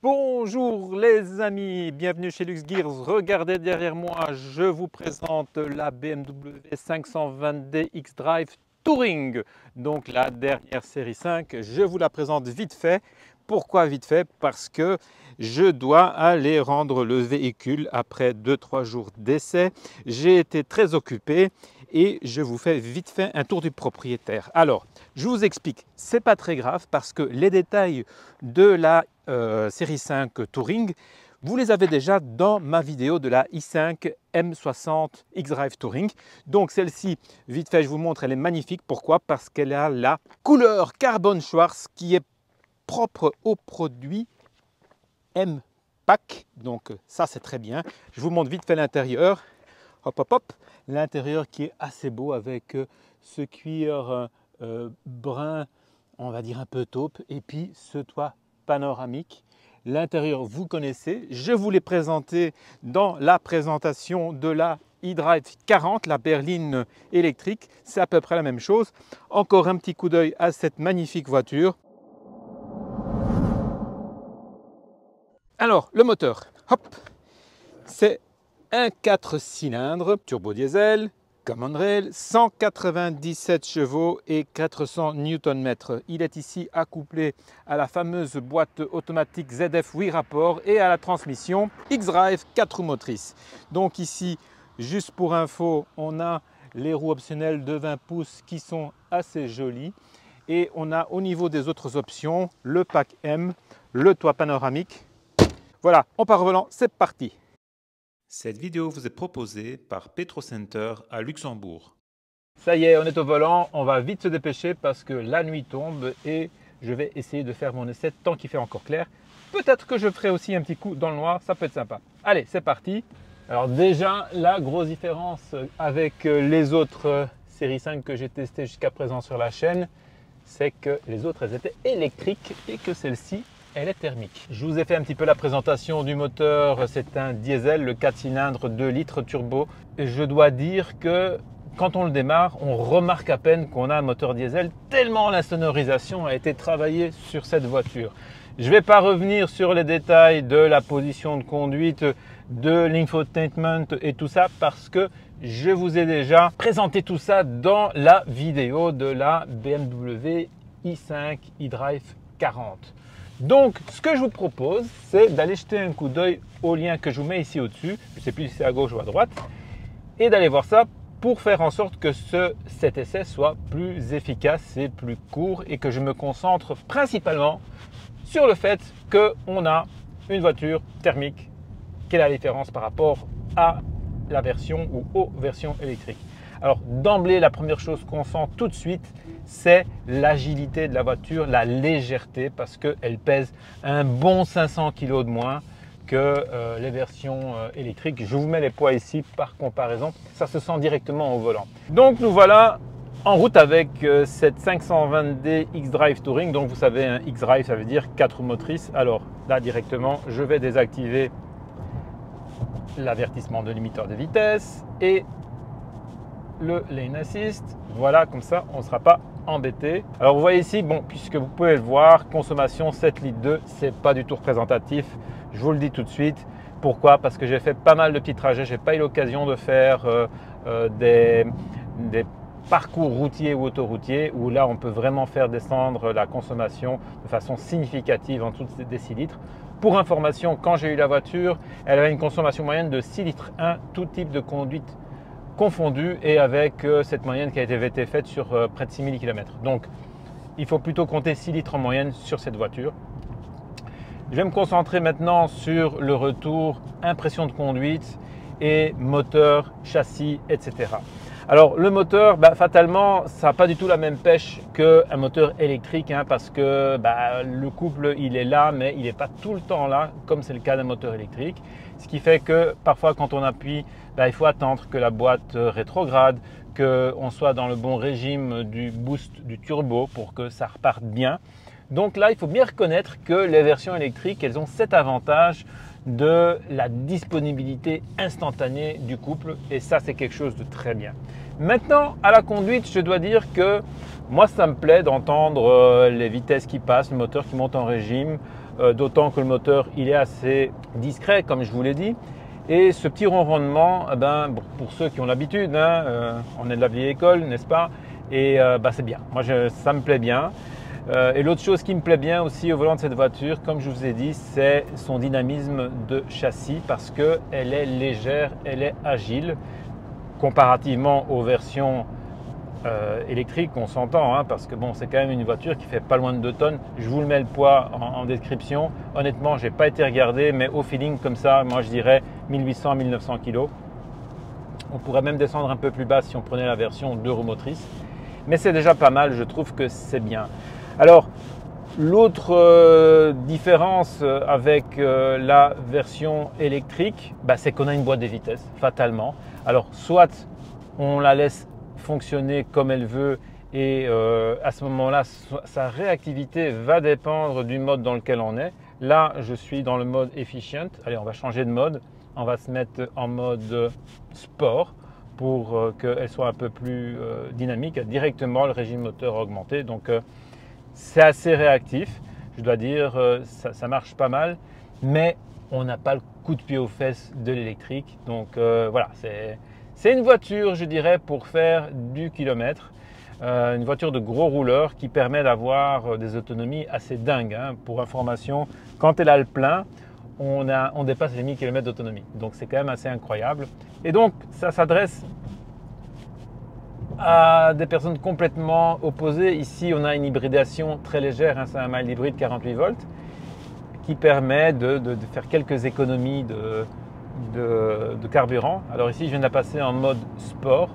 Bonjour les amis, bienvenue chez LuxGears. Regardez derrière moi, je vous présente la BMW 520D X-Drive Touring. Donc la dernière série 5, je vous la présente vite fait. Pourquoi vite fait? Parce que je dois aller rendre le véhicule après 2-3 jours d'essai. J'ai été très occupé et je vous fais vite fait un tour du propriétaire. Alors, je vous explique, c'est pas très grave parce que les détails de la série 5 Touring, vous les avez déjà dans ma vidéo de la i5 M60 X-Drive Touring. Donc celle-ci, vite fait, je vous montre, elle est magnifique. Pourquoi? Parce qu'elle a la couleur Carbon Schwarz qui est propre au produit M-Pack. Donc ça, c'est très bien. Je vous montre vite fait l'intérieur. Hop, hop, hop. L'intérieur qui est assez beau avec ce cuir brun, on va dire un peu taupe, et puis ce toit panoramique. L'intérieur, vous connaissez, je vous l'ai présenté dans la présentation de la e-Drive 40, la berline électrique. C'est à peu près la même chose. Encore un petit coup d'œil à cette magnifique voiture. Alors, le moteur, hop, c'est un 4 cylindres turbo diesel, common rail, 197 chevaux et 400 Nm. Il est ici accouplé à la fameuse boîte automatique ZF 8 rapports et à la transmission X-Drive 4 roues motrices. Donc ici, juste pour info, on a les roues optionnelles de 20 pouces qui sont assez jolies. Et on a au niveau des autres options, le pack M, le toit panoramique. Voilà, on part au volant, c'est parti! Cette vidéo vous est proposée par Petro Center à Luxembourg. Ça y est, on est au volant, on va vite se dépêcher parce que la nuit tombe et je vais essayer de faire mon essai tant qu'il fait encore clair. Peut-être que je ferai aussi un petit coup dans le noir, ça peut être sympa. Allez, c'est parti. Alors déjà, la grosse différence avec les autres séries 5 que j'ai testées jusqu'à présent sur la chaîne, c'est que les autres, elles étaient électriques et que celle-ci, elle est thermique. Je vous ai fait un petit peu la présentation du moteur. C'est un diesel, le 4 cylindres 2 litres turbo. Et je dois dire que quand on le démarre, on remarque à peine qu'on a un moteur diesel tellement la sonorisation a été travaillée sur cette voiture. Je ne vais pas revenir sur les détails de la position de conduite, de l'infotainment et tout ça parce que je vous ai déjà présenté tout ça dans la vidéo de la BMW i5 e-Drive 40. Donc, ce que je vous propose, c'est d'aller jeter un coup d'œil au lien que je vous mets ici au-dessus. Je ne sais plus si c'est à gauche ou à droite. Et d'aller voir ça pour faire en sorte que cet essai soit plus efficace et plus court et que je me concentre principalement sur le fait qu'on a une voiture thermique. Quelle est la différence par rapport à la version ou aux versions électriques? Alors d'emblée, la première chose qu'on sent tout de suite, c'est l'agilité de la voiture, la légèreté, parce qu'elle pèse un bon 500 kg de moins que les versions électriques. Je vous mets les poids ici par comparaison, ça se sent directement au volant. Donc nous voilà en route avec cette 520D X-Drive Touring. Donc vous savez, un X-Drive, ça veut dire 4 roues motrices. Alors là directement, je vais désactiver l'avertissement de limiteur de vitesse et le lane assist. Voilà, comme ça on ne sera pas embêté. Alors vous voyez ici, bon, puisque vous pouvez le voir, consommation 7 litres 2, c'est pas du tout représentatif, je vous le dis tout de suite. Pourquoi? Parce que j'ai fait pas mal de petits trajets, j'ai pas eu l'occasion de faire des parcours routiers ou autoroutiers où là on peut vraiment faire descendre la consommation de façon significative en dessous des 6 litres. Pour information, quand j'ai eu la voiture, elle avait une consommation moyenne de 6 litres 1, tout type de conduite confondu et avec cette moyenne qui a été faite sur près de 6000 km. Donc il faut plutôt compter 6 litres en moyenne sur cette voiture. Je vais me concentrer maintenant sur le retour, impression de conduite et moteur, châssis, etc. Alors le moteur, fatalement, ça n'a pas du tout la même pêche qu'un moteur électrique parce que le couple il est là mais il n'est pas tout le temps là comme c'est le cas d'un moteur électrique. Ce qui fait que parfois quand on appuie, il faut attendre que la boîte rétrograde, qu'on soit dans le bon régime du boost du turbo pour que ça reparte bien. Donc là il faut bien reconnaître que les versions électriques, elles ont cet avantage de la disponibilité instantanée du couple et ça c'est quelque chose de très bien. Maintenant à la conduite, je dois dire que moi ça me plaît d'entendre les vitesses qui passent, le moteur qui monte en régime. d'autant que le moteur il est assez discret comme je vous l'ai dit. Et ce petit ronronnement, pour ceux qui ont l'habitude, on est de la vieille école, n'est-ce pas? Et c'est bien, moi ça me plaît bien. Et l'autre chose qui me plaît bien aussi au volant de cette voiture, comme je vous ai dit, c'est son dynamisme de châssis parce qu'elle est légère, elle est agile comparativement aux versions électriques, on s'entend, parce que bon, c'est quand même une voiture qui fait pas loin de 2 tonnes. Je vous le mets le poids en description. Honnêtement, j'ai pas été regardé, mais au feeling comme ça, moi je dirais 1800-1900 kg. On pourrait même descendre un peu plus bas si on prenait la version 2 roues motrices. Mais c'est déjà pas mal, je trouve que c'est bien. Alors, l'autre différence avec la version électrique, c'est qu'on a une boîte de vitesses, fatalement. Alors, soit on la laisse fonctionner comme elle veut et à ce moment-là, sa réactivité va dépendre du mode dans lequel on est. Là, je suis dans le mode efficient. Allez, on va changer de mode. On va se mettre en mode sport pour qu'elle soit un peu plus dynamique. Directement, le régime moteur augmenté. Donc, c'est assez réactif. Je dois dire, ça marche pas mal. Mais on n'a pas le coup de pied aux fesses de l'électrique. Donc, voilà, c'est une voiture, je dirais, pour faire du kilomètre. Une voiture de gros rouleur qui permet d'avoir des autonomies assez dingues. Pour information, quand elle a le plein, on dépasse les 1000 km d'autonomie. Donc c'est quand même assez incroyable. Et donc ça s'adresse à des personnes complètement opposées. Ici, on a une hybridation très légère. C'est un mild hybride 48 volts qui permet de faire quelques économies de carburant. Alors ici, je viens de la passer en mode sport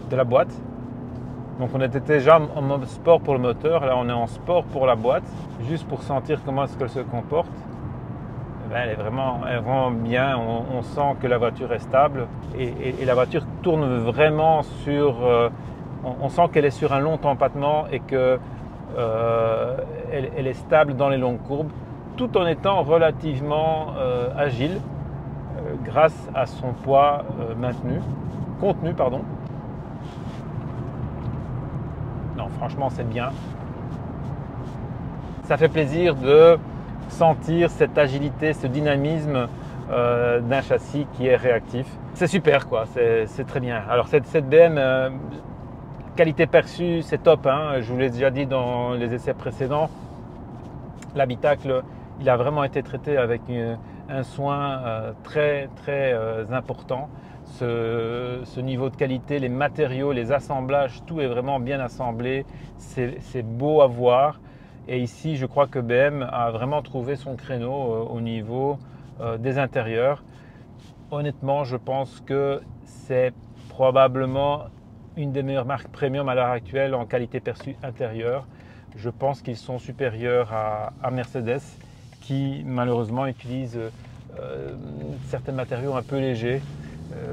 de la boîte. Donc on était déjà en mode sport pour le moteur, là on est en sport pour la boîte, juste pour sentir comment est-ce qu'elle se comporte. Elle est vraiment bien, on sent que la voiture est stable et la voiture tourne vraiment sur... on sent qu'elle est sur un long empattement et qu'elle est stable dans les longues courbes, tout en étant relativement agile grâce à son poids contenu. Non, franchement, c'est bien. Ça fait plaisir de sentir cette agilité, ce dynamisme d'un châssis qui est réactif. C'est super, quoi. C'est très bien. Alors, cette BM, qualité perçue, c'est top. Je vous l'ai déjà dit dans les essais précédents. L'habitacle, il a vraiment été traité avec un soin très, très important. Ce niveau de qualité, les matériaux, les assemblages, tout est vraiment bien assemblé, c'est beau à voir. Et ici, je crois que BM a vraiment trouvé son créneau au niveau des intérieurs. Honnêtement, je pense que c'est probablement une des meilleures marques premium à l'heure actuelle en qualité perçue intérieure. Je pense qu'ils sont supérieurs à Mercedes qui malheureusement utilise certains matériaux un peu légers.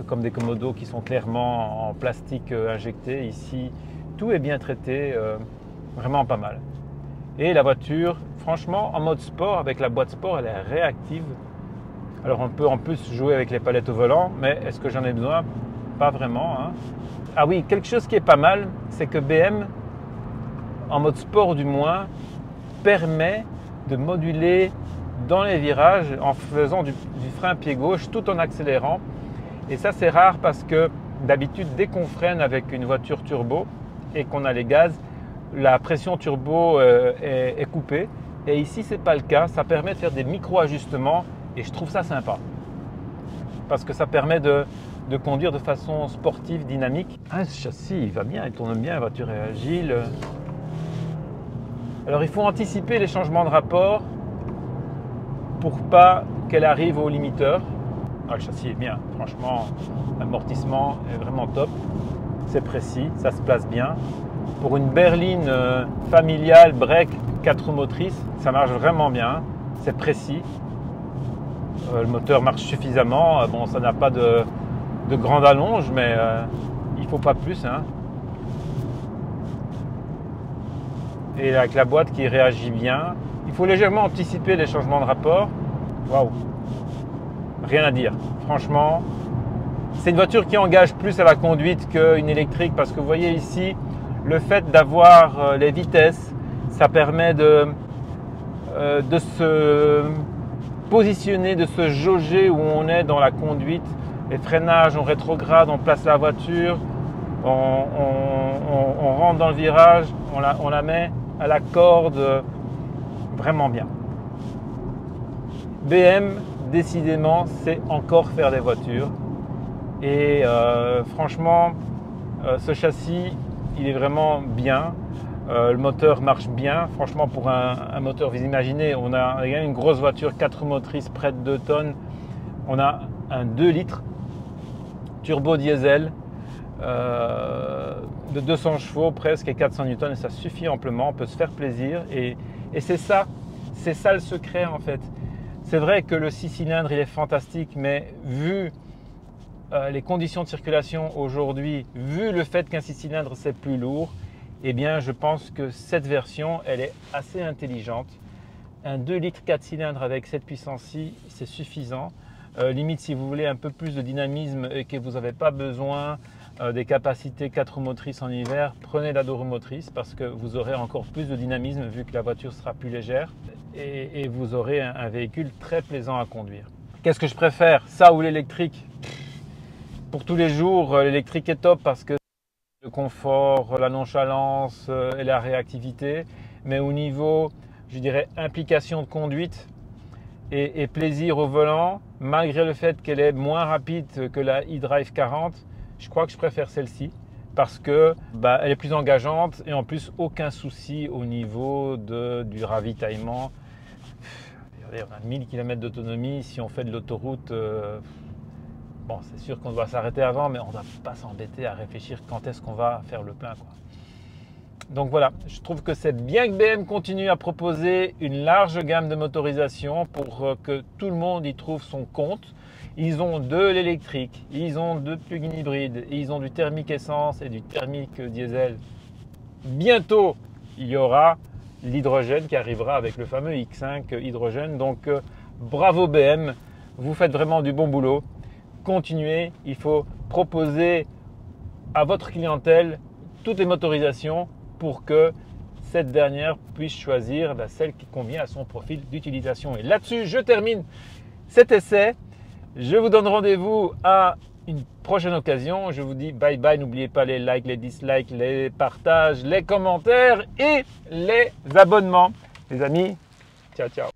Comme des commodos qui sont clairement en plastique injecté. Ici, tout est bien traité, vraiment pas mal. Et la voiture, franchement, en mode sport, avec la boîte sport, elle est réactive. Alors on peut en plus jouer avec les palettes au volant, mais est-ce que j'en ai besoin? Pas vraiment. Ah oui, quelque chose qui est pas mal, c'est que BM, en mode sport du moins, permet de moduler dans les virages en faisant du frein pied gauche tout en accélérant. Et ça, c'est rare parce que d'habitude, dès qu'on freine avec une voiture turbo et qu'on a les gaz, la pression turbo est coupée. Et ici, ce n'est pas le cas. Ça permet de faire des micro-ajustements et je trouve ça sympa. Parce que ça permet de conduire de façon sportive, dynamique. Ce châssis, il va bien, il tourne bien, la voiture est agile. Alors, il faut anticiper les changements de rapport pour pas qu'elle arrive au limiteur. Le châssis est bien, franchement, l'amortissement est vraiment top, c'est précis, ça se place bien. Pour une berline familiale, break, 4 roues motrices, ça marche vraiment bien, c'est précis. Le moteur marche suffisamment, bon, ça n'a pas de grande allonge, mais il ne faut pas plus. Et avec la boîte qui réagit bien, il faut légèrement anticiper les changements de rapport. Waouh! Rien à dire, franchement, c'est une voiture qui engage plus à la conduite qu'une électrique parce que vous voyez ici, le fait d'avoir les vitesses, ça permet de de se positionner, de se jauger où on est dans la conduite. Les freinages, on rétrograde, on place la voiture, on rentre dans le virage, on la met à la corde, vraiment bien. BM, décidément, c'est encore faire des voitures. Et franchement, ce châssis, il est vraiment bien. Le moteur marche bien. Franchement, pour un moteur, vous imaginez, on a une grosse voiture, 4 motrices, près de 2 tonnes. On a un 2 litres turbo diesel de 200 chevaux presque et 400 newtons. Et ça suffit amplement. On peut se faire plaisir. Et c'est ça le secret en fait. C'est vrai que le 6 cylindres, il est fantastique, mais vu les conditions de circulation aujourd'hui, vu le fait qu'un 6 cylindres, c'est plus lourd, eh bien, je pense que cette version, elle est assez intelligente. Un 2 litres 4 cylindres avec cette puissance-ci, c'est suffisant. Limite, si vous voulez un peu plus de dynamisme et que vous n'avez pas besoin des capacités 4 roues motrices en hiver, prenez la 2 roues motrices parce que vous aurez encore plus de dynamisme vu que la voiture sera plus légère et vous aurez un véhicule très plaisant à conduire. Qu'est-ce que je préfère, ça ou l'électrique? Pour tous les jours, l'électrique est top parce que le confort, la nonchalance et la réactivité, mais au niveau, je dirais, implication de conduite et plaisir au volant, malgré le fait qu'elle est moins rapide que la e-Drive 40, je crois que je préfère celle-ci parce que elle est plus engageante et en plus aucun souci au niveau du ravitaillement. Regardez, on a 1000 km d'autonomie, si on fait de l'autoroute, bon, c'est sûr qu'on doit s'arrêter avant, mais on ne doit pas s'embêter à réfléchir quand est-ce qu'on va faire le plein, quoi. Donc voilà, je trouve que c'est bien que BM continue à proposer une large gamme de motorisation pour que tout le monde y trouve son compte. Ils ont de l'électrique, ils ont de plug-in hybride, ils ont du thermique essence et du thermique diesel. Bientôt, il y aura l'hydrogène qui arrivera avec le fameux X5 hydrogène. Donc bravo BM, vous faites vraiment du bon boulot. Continuez, il faut proposer à votre clientèle toutes les motorisations pour que cette dernière puisse choisir celle qui convient à son profil d'utilisation. Et là-dessus, je termine cet essai. Je vous donne rendez-vous à une prochaine occasion. Je vous dis bye bye. N'oubliez pas les likes, les dislikes, les partages, les commentaires et les abonnements. Les amis, ciao ciao.